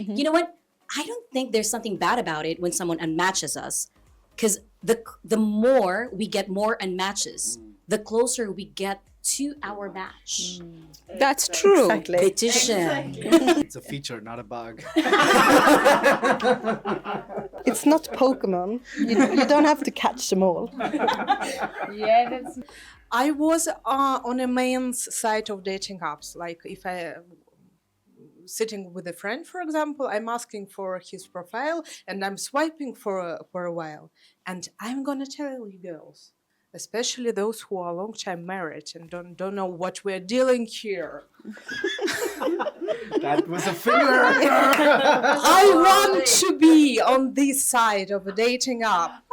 You know what? I don't think there's something bad about it when someone unmatches us, because the more we get more unmatches, the closer we get to our match. That's true. Exactly. Petition. It's a feature, not a bug. It's not Pokemon. You don't have to catch them all. Yeah, that's. I was on a man's side of dating apps. Like if I sitting with a friend, for example, I'm asking for his profile and I'm swiping for a while. And I'm gonna tell you girls, especially those who are long time married and don't know what we're dealing here. That was a finger. I want to be on this side of a dating app.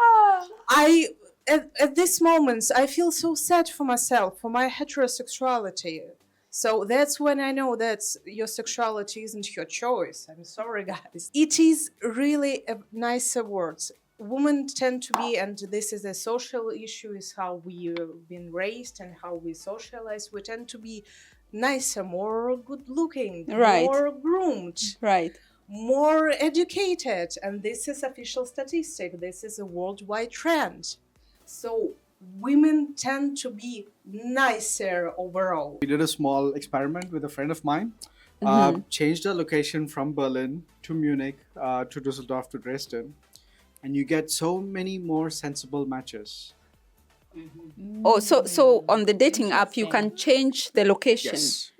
At this moment, I feel so sad for myself, for my heterosexuality. So that's when I know that your sexuality isn't your choice. I'm sorry, guys. It is really a nicer word. Women tend to be, and this is a social issue, is how we've been raised and how we socialize. We tend to be nicer, more good looking, Right. more groomed, Right. more educated. And this is official statistic. This is a worldwide trend. So women tend to be nicer overall. We did a small experiment with a friend of mine. Changed our location from Berlin to Munich, to Düsseldorf to Dresden. And you get so many more sensible matches. Oh, so on the dating app, you can change the location. Yes.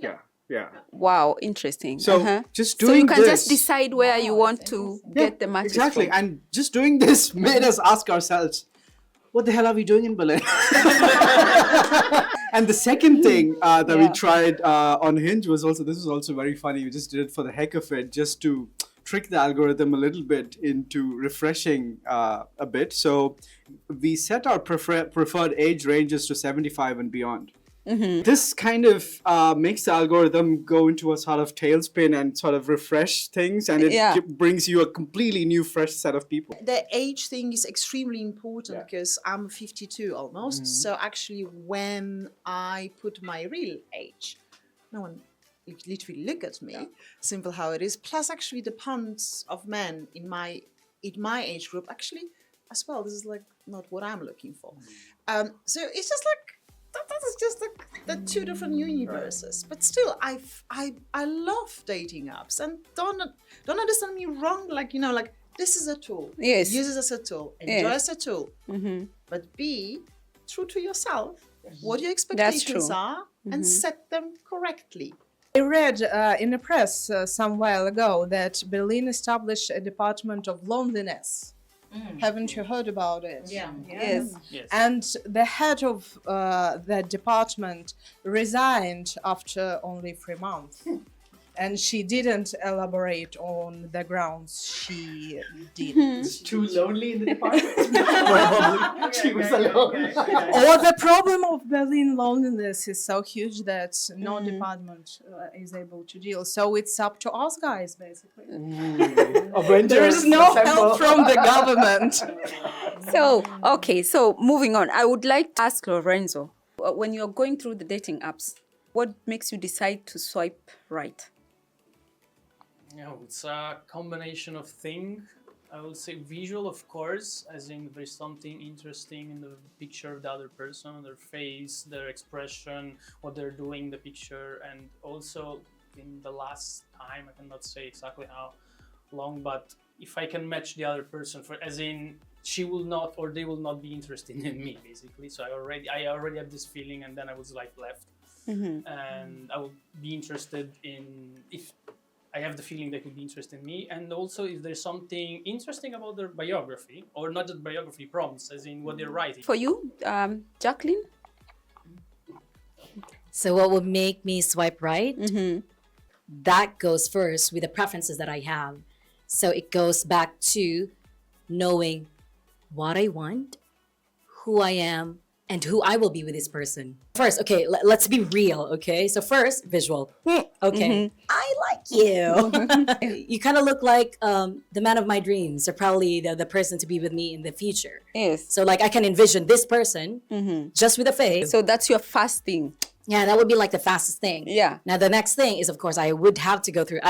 Yeah. Wow, interesting. So just So doing you can this. just decide where you want to get the matches Exactly. from. And just doing this made us ask ourselves, what the hell are we doing in Berlin? And the second thing that we tried on Hinge was this was also very funny. We just did it for the heck of it, just to trick the algorithm a little bit into refreshing a bit. So we set our preferred age ranges to 75 and beyond. This kind of makes the algorithm go into a sort of tailspin and sort of refresh things, and it brings you a completely new, fresh set of people. The age thing is extremely important because I'm 52 almost. So actually, when I put my real age, no one literally look at me. Simple how it is. Plus, actually, the puns of men in my age group actually as well. This is like not what I'm looking for. So it's just like. That is just like the two different universes. But still, I love dating apps, and don't understand me wrong. Like like this is a tool. Yes. Use it as a tool. Enjoy as a tool. But be true to yourself. What your expectations are, and set them correctly. I read in the press some while ago that Berlin established a department of loneliness. Haven't you heard about it? Yeah. Yes. And the head of that department resigned after only 3 months. And she didn't elaborate on the grounds she did. It's too lonely in the department. Probably. She was alone. Or the problem of Berlin loneliness is so huge that no department is able to deal. So it's up to us guys, basically. There is no help from the government. So moving on, I would like to ask Lorenzo, when you're going through the dating apps, what makes you decide to swipe right? It's a combination of things. I would say visual, of course, as in there's something interesting in the picture of the other person, their face, their expression, what they're doing in the picture. And also in the last time, I cannot say exactly how long, but if I can match the other person, as in she will not or they will not be interested in me, basically. So I already have this feeling, and then I was like left. And I would be interested in, if I have the feeling they could be interested in me, and also if there's something interesting about their biography, or not just biography, prompts, as in what they're writing. For you, Jacqueline? So what would make me swipe right? That goes first with the preferences that I have. So it goes back to knowing what I want, who I am, and who I will be with this person. First, okay, let's be real, okay? So first, visual. Okay, I like you. You kind of look like the man of my dreams, or probably the person to be with me in the future. Yes. So like I can envision this person just with a face. So that's your first thing. Yeah, that would be like the fastest thing. Yeah. Now the next thing is, of course, I would have to go through.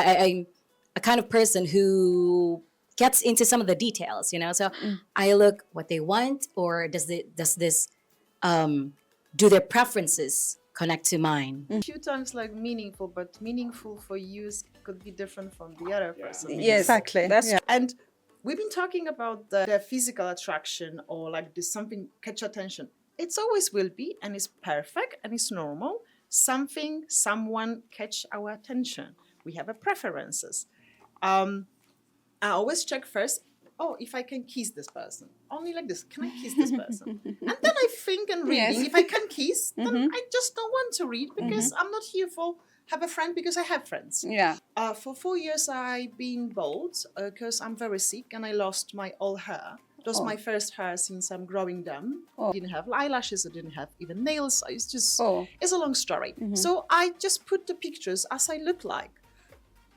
a kind of person who gets into some of the details, So I look what they want, or does this do their preferences connect to mine? A few times like meaningful, but meaningful for you could be different from the other person. Yes, Exactly, That's yeah. And we've been talking about the physical attraction or like this something catch attention. It's always will be, and it's perfect and it's normal. Something, someone catch our attention. We have a preferences. I always check first, if I can kiss this person. Only like this, can I kiss this person? And then I think and reading, Yes. if I can kiss, then I just don't want to read because I'm not here for have a friend because I have friends. Yeah. For 4 years, I've been bald because I'm very sick and I lost my all hair. It was my first hair since I'm growing them. I didn't have eyelashes, I didn't have even nails. It's just, it's a long story. So I just put the pictures as I look like.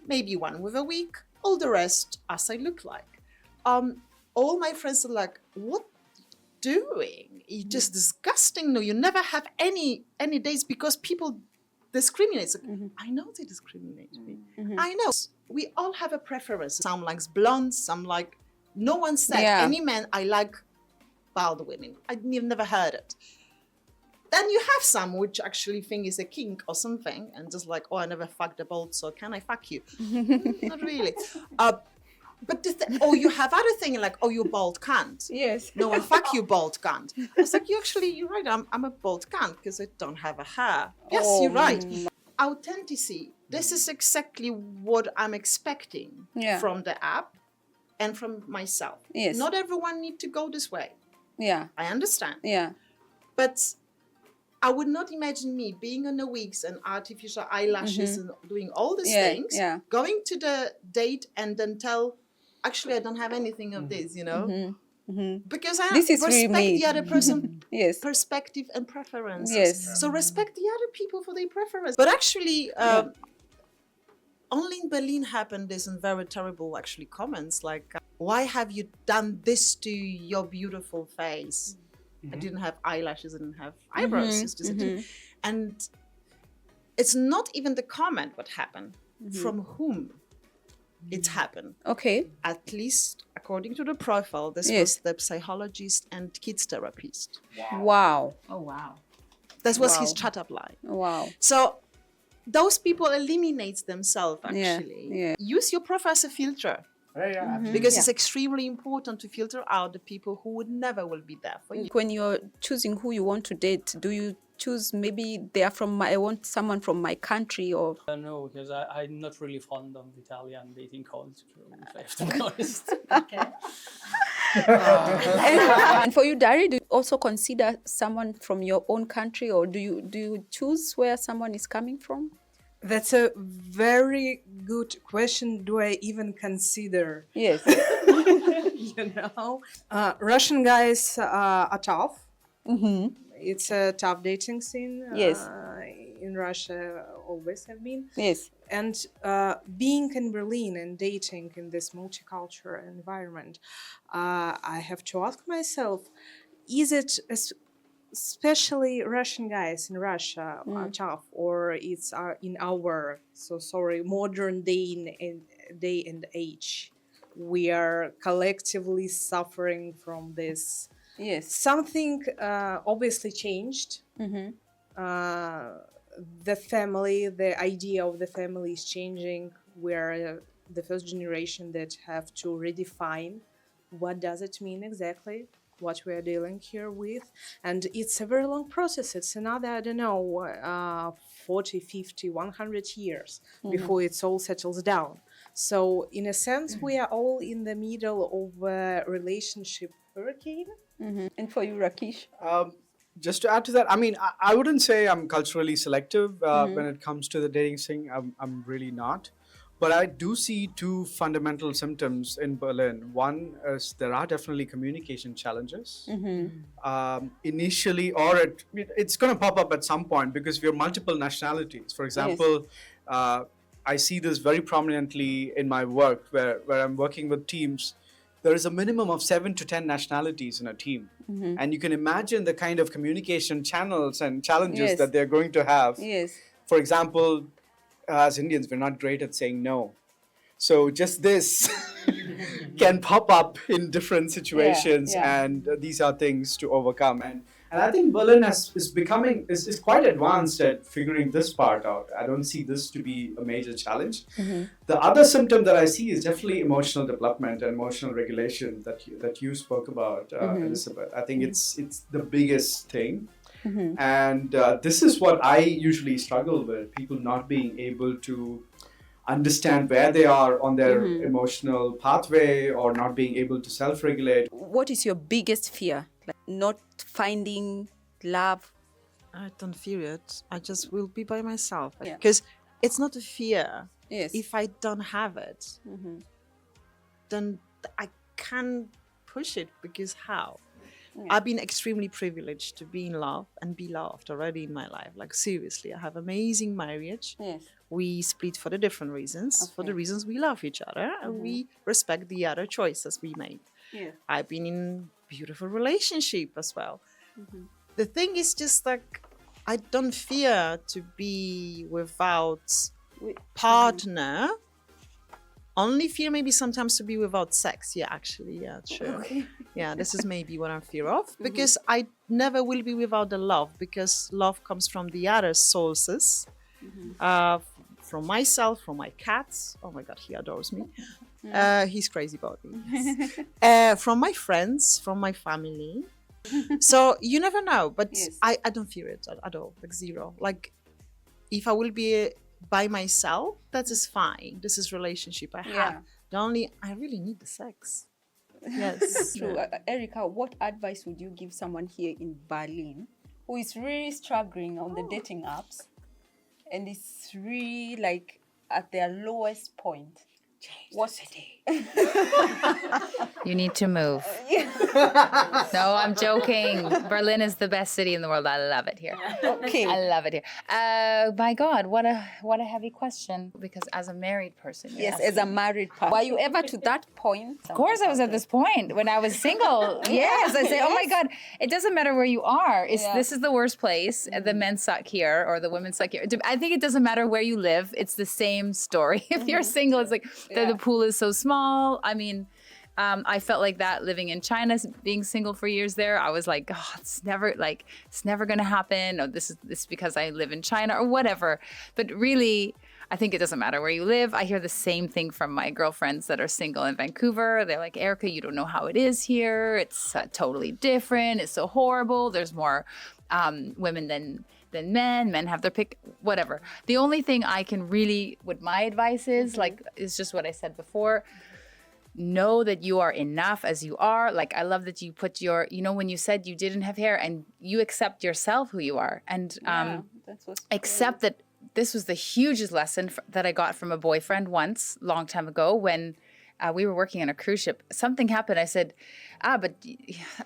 Maybe one with a wig, all the rest as I look like. All my friends are like, what doing? It's just disgusting. No, you never have any days because people discriminate. I know they discriminate me. I know. We all have a preference. Some likes blonde, some like, no one said, any man, I like bald women. I've never heard it. Then you have some which actually think is a kink or something and just like, I never fucked a bald, so can I fuck you? Not really. But you have other thing like, you bald cunt. Yes. No one fuck you, bald cunt. I was like, you're right. I'm a bald cunt because I don't have a hair. Yes, you're right. Authenticity. This is exactly what I'm expecting from the app and from myself. Yes. Not everyone need to go this way. Yeah. I understand. Yeah. But I would not imagine me being on the wigs and artificial eyelashes and doing all these things, going to the date and then tell, actually, I don't have anything of this, Because I This is respect really the other person Yes. perspective and preferences. Yes. So respect the other people for their preference. But actually, only in Berlin happened this and very terrible actually comments like, why have you done this to your beautiful face? I didn't have eyelashes, I didn't have eyebrows. It's just and it's not even the comment what happened, from whom it happened. Okay. At least according to the profile, this was the psychologist and kids therapist. Wow. Oh, wow. That was his chat up line. Wow. So those people eliminate themselves actually. Yeah. Use your profile as a filter. Because it's extremely important to filter out the people who would never will be there for you. When you're choosing who you want to date, do you choose maybe they are from I want someone from my country or? No, because I'm not really fond of Italian dating culture, if I have to be honest. Okay. And for you, Dari, do you also consider someone from your own country, or do you choose where someone is coming from? That's a very good question. Do I even consider? Yes. Russian guys are tough. It's a tough dating scene. Yes. In Russia, always have been. Yes. And being in Berlin and dating in this multicultural environment, I have to ask myself, is it especially Russian guys in Russia are tough, or it's in our modern day and age, we are collectively suffering from this? Yes. Something obviously changed. The family, the idea of the family is changing. We're the first generation that have to redefine what does it mean exactly, what we are dealing here with. And it's a very long process. It's another, 40, 50, 100 years before it all settles down. So in a sense, we are all in the middle of a relationship hurricane. And for you, Rakesh? Just to add to that, I wouldn't say I'm culturally selective when it comes to the dating scene. I'm really not. But I do see two fundamental symptoms in Berlin. One is there are definitely communication challenges. Initially, or it's going to pop up at some point because we have multiple nationalities. For example, I see this very prominently in my work where I'm working with teams. There is a minimum of 7 to 10 nationalities in a team. And you can imagine the kind of communication channels and challenges that they're going to have. Yes. For example, as Indians, we're not great at saying no. So just this can pop up in different situations, yeah. and these are things to overcome. And I think Berlin is quite advanced at figuring this part out. I don't see this to be a major challenge. The other symptom that I see is definitely emotional development and emotional regulation that you spoke about, Elizabeth. I think it's the biggest thing. And this is what I usually struggle with, people not being able to understand where they are on their emotional pathway, or not being able to self-regulate. What is your biggest fear? Like not finding love? I don't fear it. I just will be by myself. Yeah. Because it's not a fear. Yes. If I don't have it, then I can push it, because how? I've been extremely privileged to be in love and be loved already in my life. Like, seriously, I have amazing marriage. Yes. We split for the different reasons, for the reasons we love each other, and we respect the other choices we made. Yeah. I've been in beautiful relationship as well. The thing is just like, I don't fear to be without partner. Only fear maybe sometimes to be without sex. Yeah, actually, yeah, sure. Yeah, this is maybe what I'm fear of, because I never will be without the love, because love comes from the other sources, from myself, from my cats. Oh my God, he adores me. He's crazy about me. From my friends, from my family. So you never know, but Yes. I don't fear it at all, like zero. Like, if I will be by myself, that is fine. This is relationship I have. Yeah. The only, I really need the sex. Yes. True. Erica, what advice would you give someone here in Berlin who is really struggling on the dating apps and is really like at their lowest point? What city? You need to move. No, I'm joking. Berlin is the best city in the world. I love it here. Okay. I love it here. My God, what a heavy question. Because as a married person, you're Yes, as a married person. Were you ever to that point? of course, I was at this point when I was single. Yes, I say, oh my God, it doesn't matter where you are. This is the worst place. The men suck here, or the women suck here. I think it doesn't matter where you live. It's the same story. If you're single, it's like the pool is so small. I mean, I felt like that living in China, being single for years there. I was like, oh, it's never gonna happen. Or this is because I live in China or whatever. But really, I think it doesn't matter where you live. I hear the same thing from my girlfriends that are single in Vancouver. They're like, Erica, you don't know how it is here. It's totally different. It's so horrible. There's more women than men. Men have their pick, whatever. The only thing I can really, what my advice is, is just what I said before. Know that you are enough as you are. Like, I love that you put your, when you said you didn't have hair, and you accept yourself who you are, and accept that this was the hugest lesson that I got from a boyfriend once, long time ago, when we were working on a cruise ship. Something happened. I said, but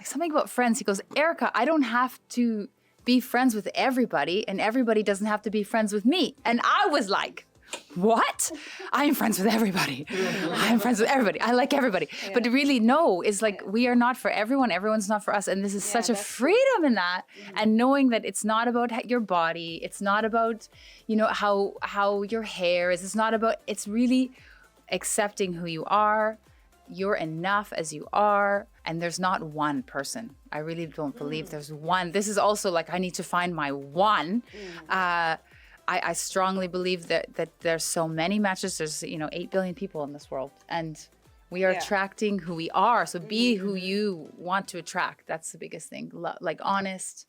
something about friends. He goes, Erica, I don't have to be friends with everybody, and everybody doesn't have to be friends with me. And I was like, what? I'm friends with everybody. I'm friends with everybody. I like everybody. Yeah. But really, no, it's like we are not for everyone. Everyone's not for us. And this is such a freedom in that. And knowing that it's not about your body. It's not about, how your hair is. It's not about, it's really accepting who you are. You're enough as you are. And there's not one person. I really don't believe there's one. This is also like, I need to find my one. I strongly believe that there's so many matches. There's 8 billion people in this world, and we are attracting who we are. So be who you want to attract. That's the biggest thing. Like honest,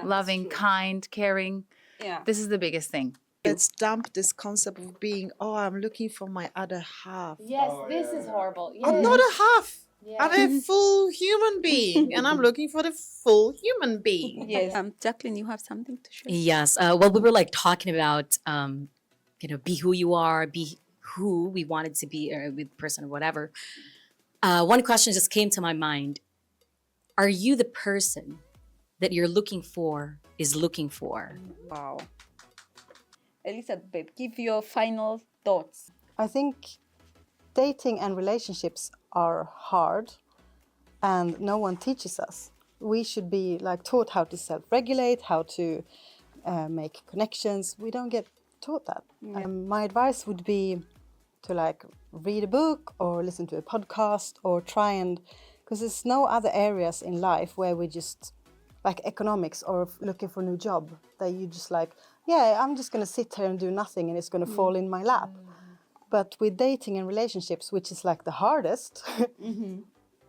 loving, kind, caring. Yeah, this is the biggest thing. Let's dump this concept of being, I'm looking for my other half. Yes, this is horrible. Yes. I'm not a half. Yeah. I'm a full human being, and I'm looking for the full human being. Yes. Jacqueline, you have something to share? Yes. Well, we were talking about, be who you are, be who we wanted to be with the person or whatever. One question just came to my mind. Are you the person that you're looking for is looking for? Wow. Elizabeth, give your final thoughts. I think dating and relationships are hard, and no one teaches us. We should be taught how to self-regulate, how to make connections. We don't get taught that. My advice would be to read a book or listen to a podcast or try and, because there's no other areas in life where we just, like economics or looking for a new job, that you just like, yeah, I'm just going to sit here and do nothing and it's going to fall in my lap. But with dating and relationships, which is like the hardest,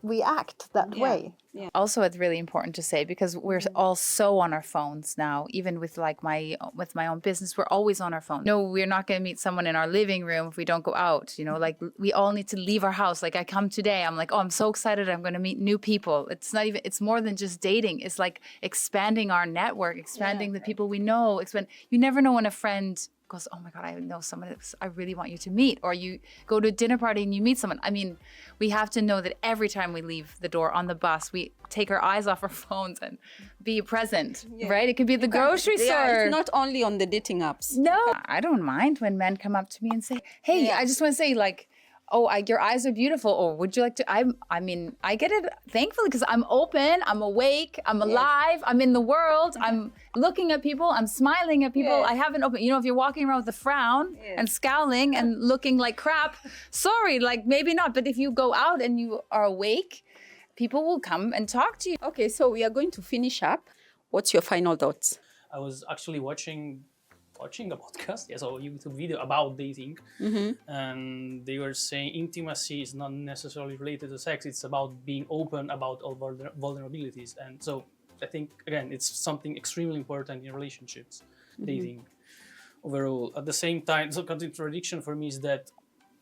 we act that way. Also, it's really important to say, because we're all so on our phones now, even with like my own business, we're always on our phone. No, we're not going to meet someone in our living room if we don't go out, you know, like we all need to leave our house. Like I come today, I'm like, oh, I'm so excited, I'm going to meet new people. It's not even, it's more than just dating. It's like expanding our network, expanding the people we know. You never know when a friend goes, oh my God, I know someone that I really want you to meet. Or you go to a dinner party and you meet someone. I mean, we have to know that every time we leave the door on the bus, we take our eyes off our phones and be present, right? It could be at the grocery store. Yeah, it's not only on the dating apps. No, I don't mind when men come up to me and say, hey, I just want to say, like, oh, your eyes are beautiful. Or would you like to? I mean, I get it thankfully because I'm open, I'm awake, I'm alive, I'm in the world, I'm looking at people, I'm smiling at people. I haven't opened, you know, if you're walking around with a frown and scowling and looking like crap, sorry, like maybe not. But if you go out and you are awake, people will come and talk to you. Okay, so we are going to finish up. What's your final thoughts? I was actually watching a podcast, so a YouTube video about dating, and they were saying intimacy is not necessarily related to sex. It's about being open about all vulnerabilities, and so I think again it's something extremely important in relationships, dating overall. At the same time, so contradiction for me is that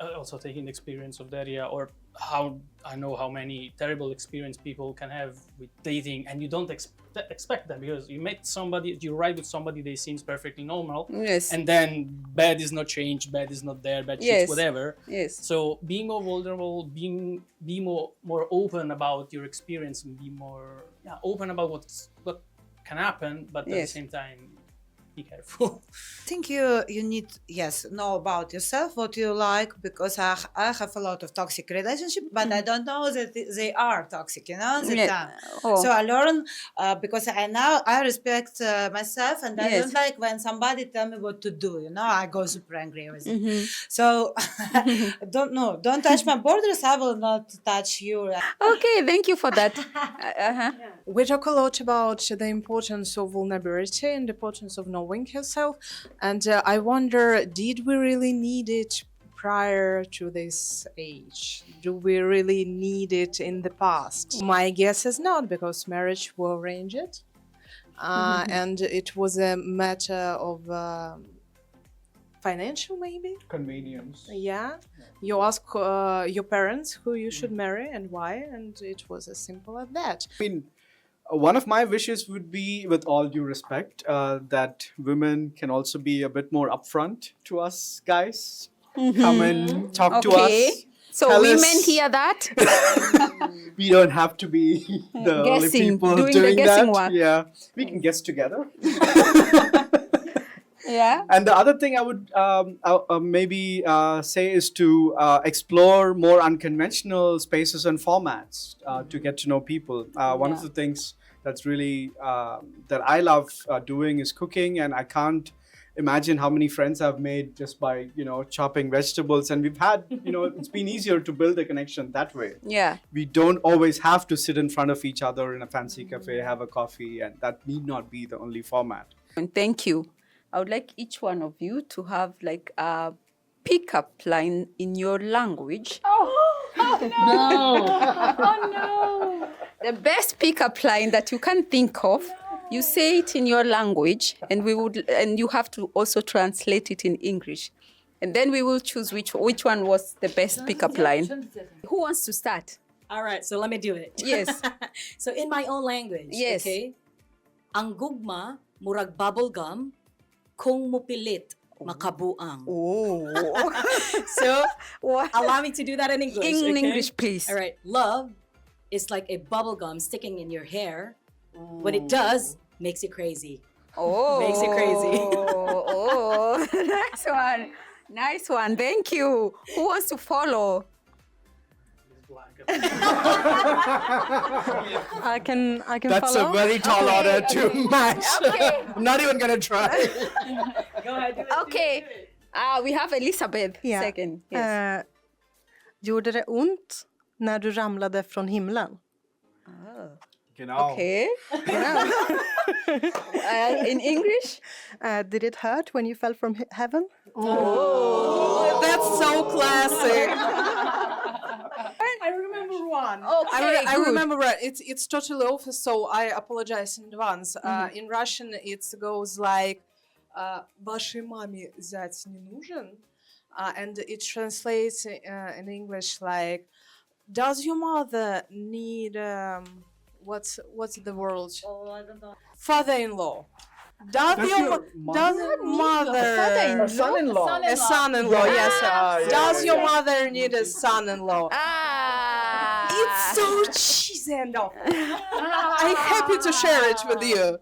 also taking the experience of Daria, or how I know how many terrible experience people can have with dating, and you don't expect that, because you met somebody, you ride with somebody, they seems perfectly normal, and then bad is not changed, bad is not there, bad shit, whatever. So being more vulnerable, be more open about your experience, and be more open about what can happen, but at the same time, be careful. I think you need, know about yourself, what you like, because I have a lot of toxic relationships, but I don't know that they are toxic, you know, So I learn, because I respect myself, and I don't like when somebody tell me what to do, you know, I go super angry with it. So don't touch my borders, I will not touch you. Okay, thank you for that. We talk a lot about the importance of vulnerability and the importance of knowing yourself, and I wonder, did we really need it prior to this age? Do we really need it in the past? My guess is not, because marriage will arrange it, and it was a matter of financial, maybe convenience. You ask your parents who you should marry and why, and it was as simple as that. I mean, one of my wishes would be, with all due respect, that women can also be a bit more upfront to us guys. Come and talk to us. So Tell women us. hear that? We don't have to be the only people doing doing the guessing that. work. Yeah, we can guess together. Yeah. And the other thing I would maybe say is to explore more unconventional spaces and formats to get to know people. One of the things that's really that I love doing is cooking, and I can't imagine how many friends I've made just by chopping vegetables, and we've had it's been easier to build a connection that way. Yeah. We don't always have to sit in front of each other in a fancy cafe, have a coffee, and that need not be the only format. And thank you. I would like each one of you to have like a pickup line in your language. Oh no! The best pickup line that you can think of. You say it in your language, and you have to also translate it in English, and then we will choose which one was the best pickup line. Who wants to start? All right, so let me do it. Yes. So in my own language, okay? Ang gugma murag bubble gum kung mupilit makabuang. Oh. So allow me to do that in English. In okay? English, please. All right. Love is like a bubble gum sticking in your hair. When it does, makes you crazy. Oh. Makes you crazy. Oh. Nice one. Nice one. Thank you. Who wants to follow? I can That's follow. a very tall order to match. Okay. I'm not even gonna try. Go ahead. Okay. We have Elizabeth second. Yes. Gjorde det ont när du ramlade från himlen? Genau. Okay. In English? Did it hurt when you fell from heaven? That's so classic. I remember one. Okay, I good. remember one. It's totally off, so I apologize in advance. In Russian, it goes like "Вашей маме зять не нужен," and it translates in English like, "Does your mother need what's the word? Oh, I don't know. Father-in-law." Does your mother Son-in-law. a son-in-law? Yes. yeah, Does yeah, your yeah. mother need a son-in-law? It's so cheesy and awful. I'm happy to share it with you.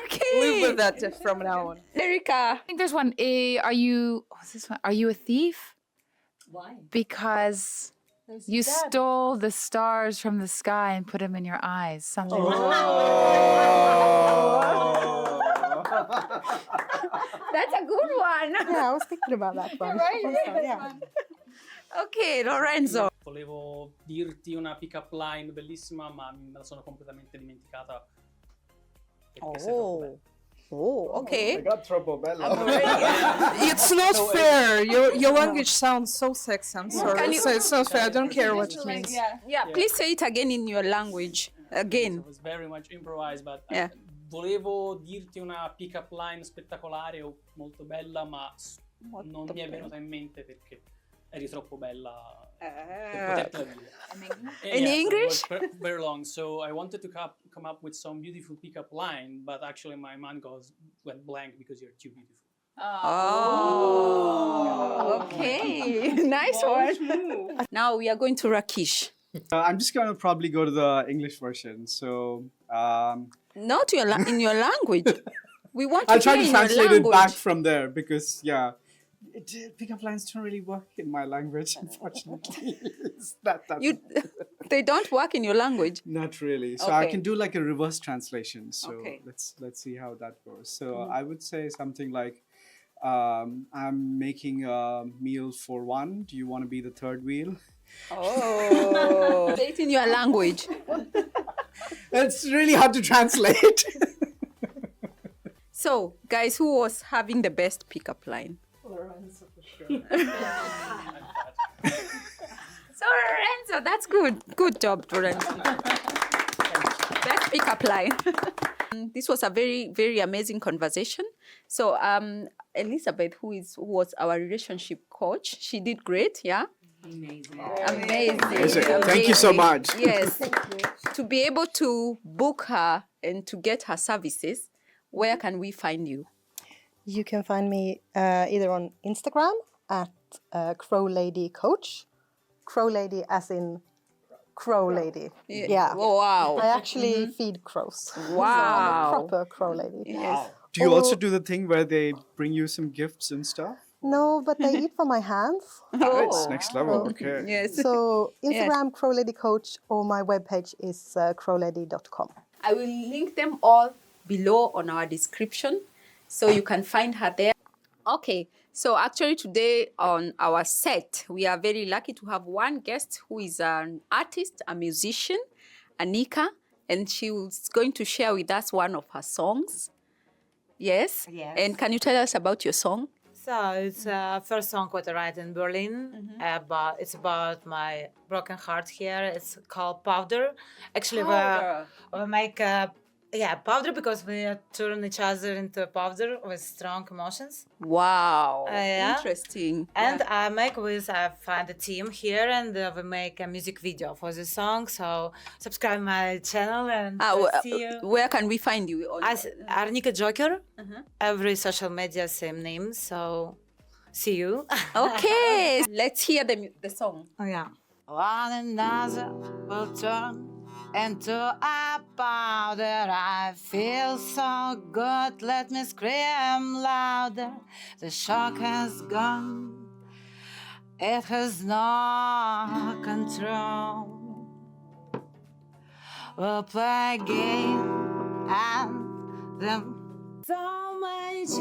Okay. Live with that from now on. Erica. I think there's one. Are you? What's this one? Are you a thief? Why? Because you stole the stars from the sky and put them in your eyes. Something. That's a good one. Yeah, I was thinking about that one. Yeah. Okay, Lorenzo. Volevo dirti una pick-up line bellissima, ma me la sono completamente dimenticata. Perché sei troppo bella. Oh, okay. I got troppo bella. It's not fair. Your language sounds so sexy. I'm sorry. It's not fair. I don't care what it means. Yeah, please say it again in your language. Again. It was very much improvised, but Yeah. volevo dirti una pick-up line spettacolare o molto bella, ma non mi è venuta in mente perché eri troppo bella per potertela dire. In Yeah, English? so it was very long, so I wanted to come up with some beautiful pick-up line, but actually my mind went blank because you're too beautiful. Oh, okay. Nice one. Now we are going to Rakesh. I'm just going to probably go to the English version. So Not in your language. We want to I'll try hear to in your translate it back language. from there because, yeah, pickup lines don't really work in my language, unfortunately. It's that They don't work in your language. Not really. So I Okay. can do like a reverse translation. So Okay. let's see how that goes. So I would say something like, I'm making a meal for one. Do you want to be the third wheel? Oh. Say it in your language. It's really hard to translate. So, guys, who was having the best pickup line? So, Lorenzo, that's good. Good job, Lorenzo. Best pickup line. This was a very, very amazing conversation. So, Elizabeth, who was our relationship coach, she did great, yeah? Amazing. Thank you so much. Yes. To be able to book her and to get her services, where can we find you? You can find me either on Instagram at Crow Lady Coach. Crow Lady as in Crow Lady. Yeah. Oh, wow. I actually feed crows. Wow. So I'm a proper crow lady. Yes. Do you also do the thing where they bring you some gifts and stuff? No, but they eat from my hands. Oh, it's next level. Okay. Yes. So Instagram, Crow Lady Coach, or my webpage is crowlady.com. I will link them all below on our description so you can find her there. Okay, so actually today on our set, we are very lucky to have one guest who is an artist, a musician, Anika, and she was going to share with us one of her songs. Yes? Yes. And can you tell us about your song? So it's first song what I write in Berlin. It's about my broken heart here. It's called Powder. Actually, we make powder because we turn each other into powder with strong emotions. Wow. Yeah. Interesting. And I find a team here and we make a music video for the song. So subscribe my channel and see you. Where can we find you? As Arnika Joker, every social media, same name. So see you. Okay, let's hear the song. Oh, yeah. One another will turn into a powder. I feel so good. Let me scream louder. The shock has gone. It has no control. We'll play a game and then so many choices.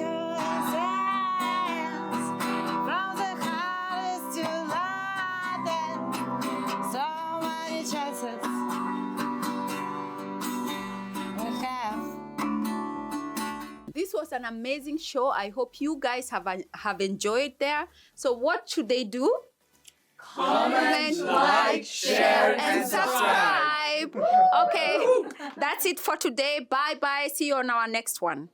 From the hardest to lightest. assets we have. This was an amazing show. I hope you guys have enjoyed there. So what should they do? Comment, like, share, and subscribe. Okay, that's it for today. Bye-bye. See you on our next one.